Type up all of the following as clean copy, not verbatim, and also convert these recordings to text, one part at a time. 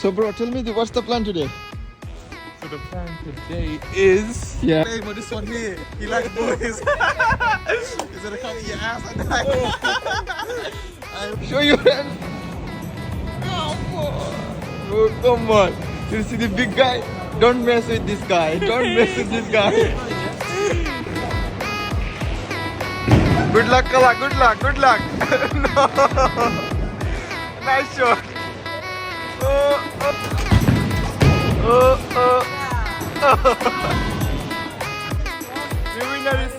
So bro, tell me what's the plan today? So the plan today is play with this one here. He likes boys. He's gonna come eat your ass at night. Show your hands. Oh, come on. You see the big guy? Don't mess with this guy. Don't mess with this guy. Good luck, Kala. Good luck. Good luck. No. Nice shot. Oh, oh. Oh, oh. The winner is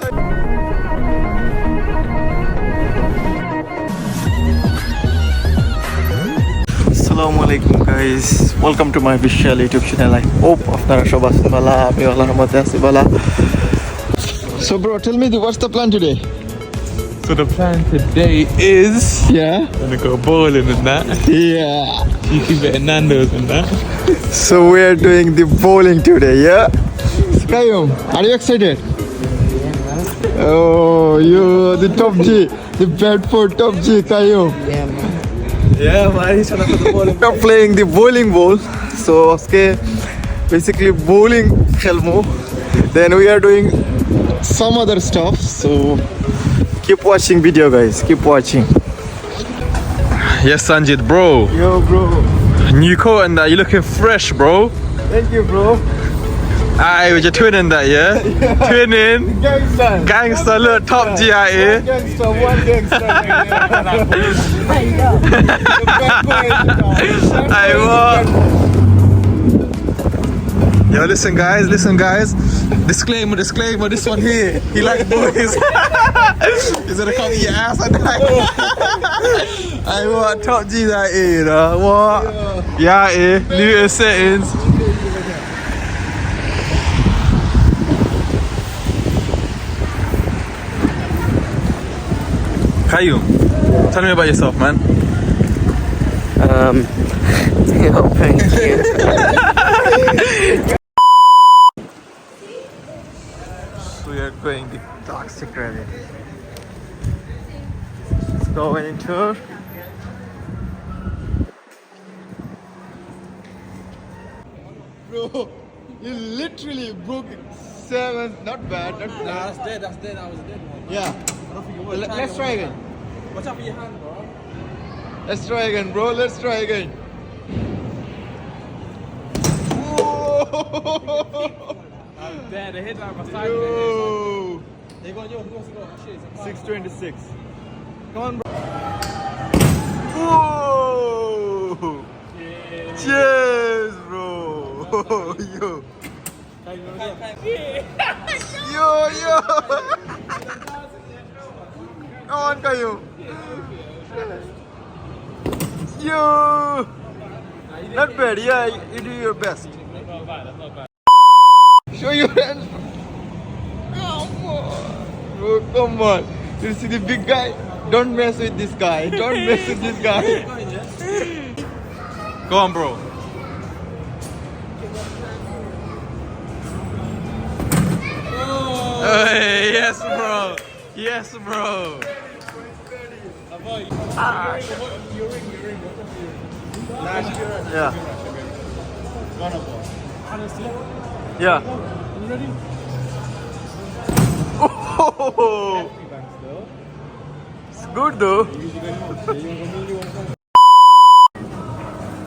Assalamualaikum guys, welcome to my official YouTube channel. I hope আপনারা সব আছেন ভালো, আমি আল্লাহর রহমতে আছি ভালো। So bro, tell me what's the plan today? So the plan today is gonna go bowling and that. Yeah. You keep it at Nando's and that. So we are doing the bowling today, yeah? Skyum, are you excited? Oh, you the top G, the Bedford top G, Kayum. Yeah, man, he's trying to put the ball in. We are playing the bowling ball. So okay, basically bowling khelmo. Then we are doing some other stuff. So keep watching video guys, keep watching. Yes, Sanjit, bro. Yo bro. New coat and that, you looking fresh, bro. Thank you bro. Aye, with your twinning that, yeah? Twinning. Gangster. Gangster, look, top G out here. Gangster, one gangster. Aye, what? Yo, listen guys. Disclaimer, this one here. He likes boys. He's gonna come eat your ass at night. Aye, what? Top G out here, you know? What? Yeah, here. Luton settings. Qayyum, tell me about yourself, man. Thank you. So we are going the toxic rally. Let's go into. Bro, you literally broke it. 7. Not bad. Nah, that's dead. That was a dead one. Yeah. I don't think it was. Let's try again. Watch out for your hand, bro. Let's try again, bro. Let's try again. Whoa! There, the head down my side. Yo! They go on yours. Who wants to go? Shit, it's a 626. Come on, bro. Whoa! Yeah. Cheers, bro. Yo. Yo. Come on, Kayu. Yo. Not bad. Yeah, you do your best. Not bad. That's not bad. Show your hands. Come on. Bro, come on. You see the big guy? Don't mess with this guy. Don't mess with this guy. Go on, bro. Hey, yes, bro. Yes, bro. Yeah. Honestly. Yeah. You ready? Oh, it's good though.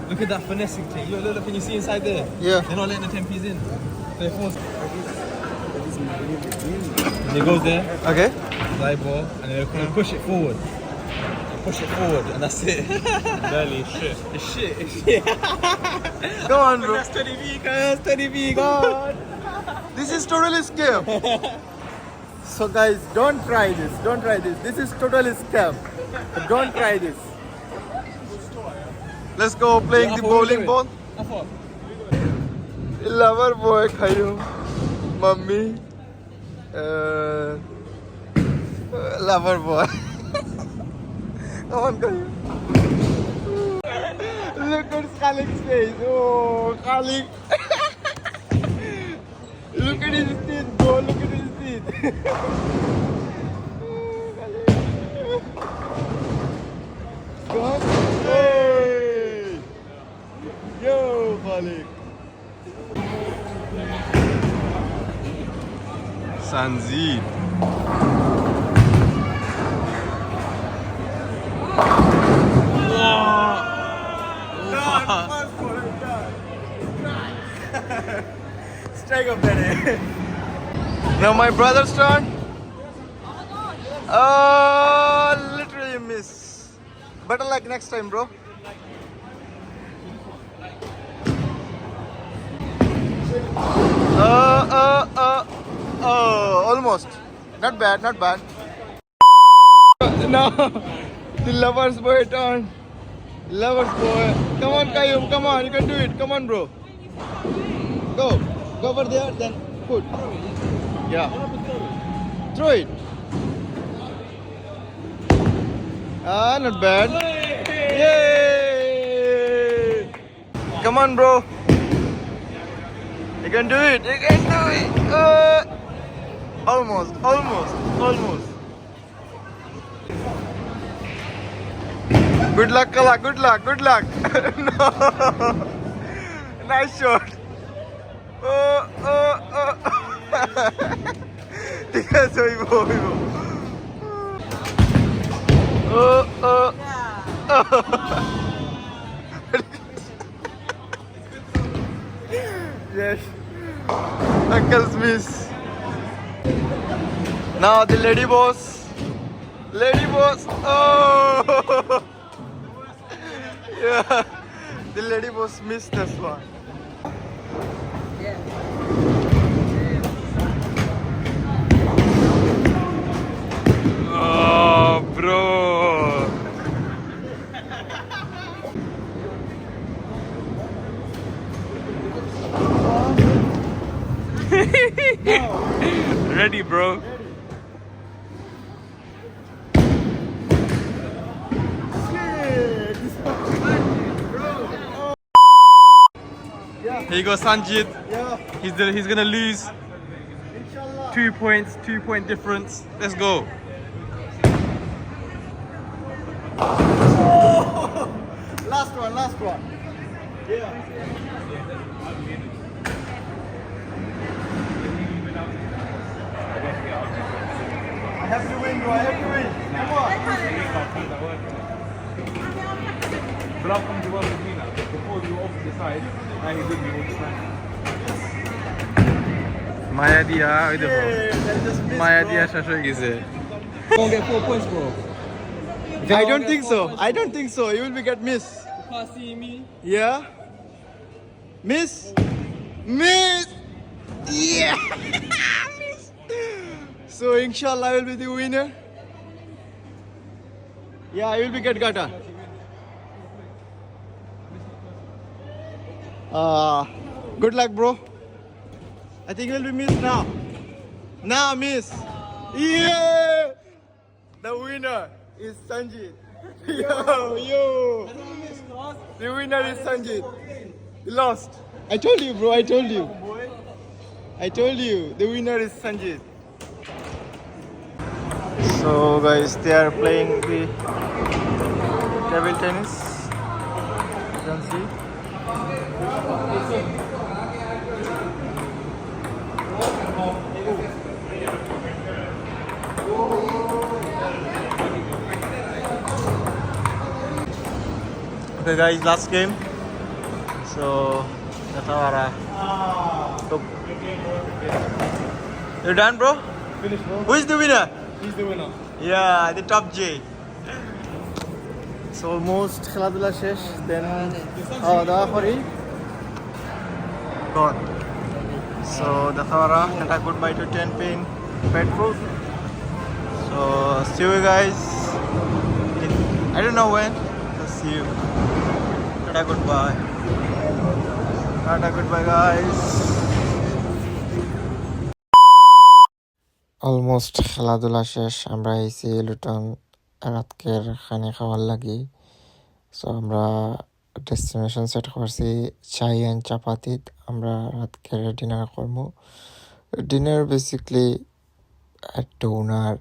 Look at that finessing thing. Look, can you see inside there? Yeah. They're not letting the 10 P's in. They're forced. And it goes there, Okay. live ball, and then they push it forward. Push it forward, and that's it. Barely shit. It's shit. Come on, bro. That's 20V, guys. 20V, God. This is totally scam. So guys, don't try this. Don't try this. This is totally scam. Don't try this. Let's go playing the bowling ball. Lover boy, Khayu. Mummy. Lover boy. Come on, Khayu. Look at Khalik's face. Oh, Khalik. Look at his teeth, bro. Look at his teeth. Come on. Hey. Yo, Khalik. Sanjeev. Strike up there. Now my brother's turn. Literally miss. Better luck next time, bro. Almost. Not bad, not bad. No, the lover's boy turn. Lover's boy. Come on, Kayum, come on, you can do it. Come on, bro. Go. Go over there, then put. Yeah. Throw it. Ah, not bad. Yay! Come on, bro. You can do it. You can do it. Almost. Good luck, Kala. Good luck. No. Nice shot. ঠিক আছে হইব Yes. Uncle's miss. Now the lady boss. Oh. Yeah. The lady boss missed this one. Oh, bro. Ready, bro. Here you go, Sanjit. Yeah. He's gonna lose. 2 points, 2-point difference. Let's go. Last one. Yeah. I have to win, bro. Come on. Bluff from Joel Medina before you off the side and he did you all the time. Maya diya, oy dekho. Hey, that just missed, Maya bro. diya shesh hoye geche. Don't get 4 points, bro. I don't think so. You will be get miss. You can't see me. Yeah. Miss. Yeah. Miss. So inshallah I will be the winner. Yeah, I will be get gata. Good luck, bro. I think we'll be miss now. Miss. Yeah. The winner is Sanjit. Yo. The winner is Sanjit. You lost. I told you, bro. I told you. The winner is Sanjit. So, guys, they are playing the table tennis. You can see. Okay, guys, last game. So, Natawara. You're done, bro? Finish, bro. Who is the winner? He's the winner. Yeah, the top J. So almost খেলাধুলা শেষ, then খাওয়া দাওয়া করি। Gone. So Dakhawara, and a goodbye to 10 Pin Pet Food. So see you guys. I don't know when. Just see you. Tata goodbye. Goodbye, guys. Almost খেলাধুলা শেষ, আমরা এসে Luton রাতকের খানি খাওয়ার লাগি। সো আমরা ডেস্টিনেশন সেট করছি চাই অ্যান্ড চাপাতিত। আমরা রাতকের ডিনার করবো। ডিনার বেসিকলি ডোনার,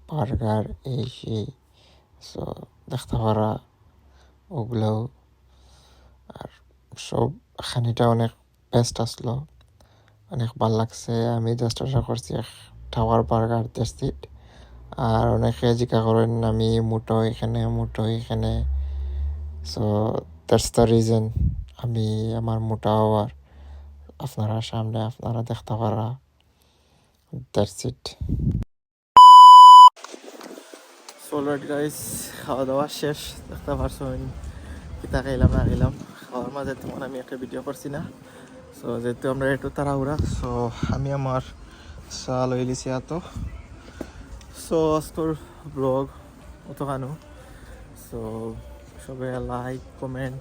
বার্গার, এই সেই। সো দেখতে পারা ওগুলোও। আর সব খানিটা অনেক বেস্ট আসলো, অনেক ভাল লাগছে। আমি জাস্ট আশা করছি টাওয়ার বার্গার দেশিট। আর অনেকে জিজ্ঞা করেন আমি মোটো এখানে, সো দ্যাটস দ্য রিজন আমি আমার মোটা হওয়ার। আপনারা সামনে আপনারা দেখতে পারা, দ্যাটস ইট। সোলার গাইস খাওয়া দাওয়া শেষ, দেখতে পারছেন কিতা খাইলাম না খাইলাম। খাওয়ার মাঝে তেমন আমি একটা ভিডিও করছি না, সো যেহেতু আমরা একটু তাড়াহুড়া, সো আমি আমার চা লই লিছি এত। সো আজকের ব্লগ অতখানো। সো সবাই লাইক কমেন্ট,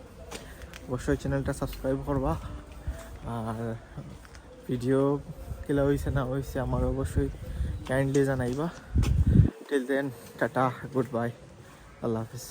অবশ্যই চ্যানেলটা সাবস্ক্রাইব করবা। আর ভিডিও কিলা হয়েছে না হয়েছে আমার অবশ্যই কাইন্ডলি জানাইবা। Till then tata, goodbye, আল্লাহ হাফিজ।